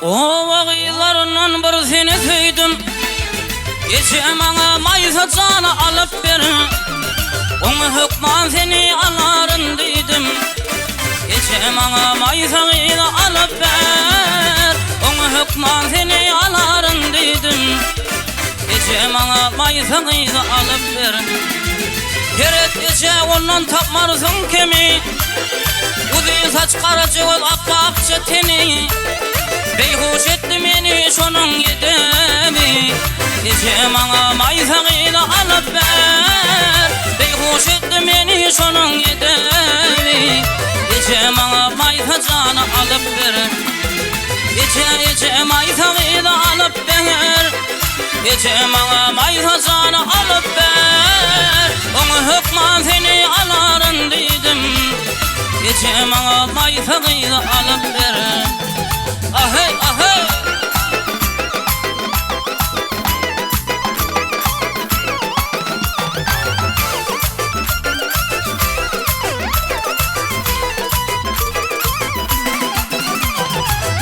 O vagıylarından bir seni söydim. Geçe bana maysa canı alıp ver. Onu hükman seni alarım dedim. Geçe bana maysa alıp ver. Onu hükman seni alarım dedim. Geçe bana maysa alıp ver. Keret geçe ondan tapmarsın kemi. Uzun saç kara cıvıl akbakçı teni. Beyhuş etti beni şunun yedemi. Geçe bana maysa alıp ver. Beyhuş etti beni şunun yedemi. Geçe bana maysa canı alıp ver. Geçe maysa alıp ver. Geçe bana maysa canı alıp ver. Onu hükman seni alarım dedim. Geçe bana maysa alıp ver. Ahey ahey.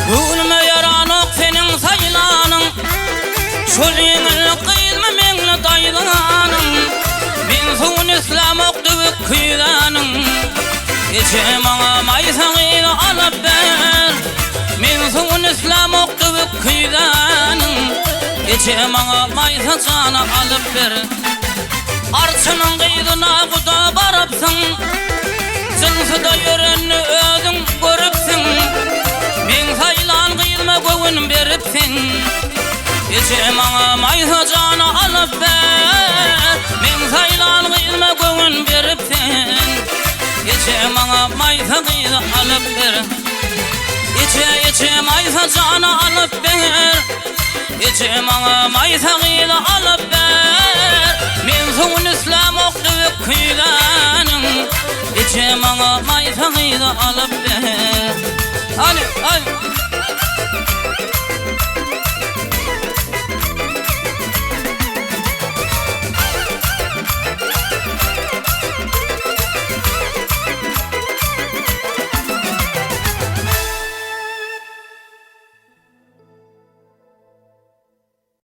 Gülme yaranık senin saylanın. Şol yengil kıyılma menle daylanın. Min son İslam oktuğu kıylanın. Geçe bana maysa alıp ver. Min son İslam oktuğu kıylanın. Geçe bana maysa canı alıp ver. Arçının kıydına kuda barıpsın. Cınsıda yörenni ödün görüpsün. Min saylan kıyılma göğün beripsin. Geçe bana maysa canı alıp ver. Min saylan kıyılma göğün beripsin. Geçe bana maysa alıp ver. Geçe maysa canı alıp ver. Geçe bana maysa alıp ver. Min son İslam oktuğu kıylanın. Geçe bana maysa alıp ver. Ali ali.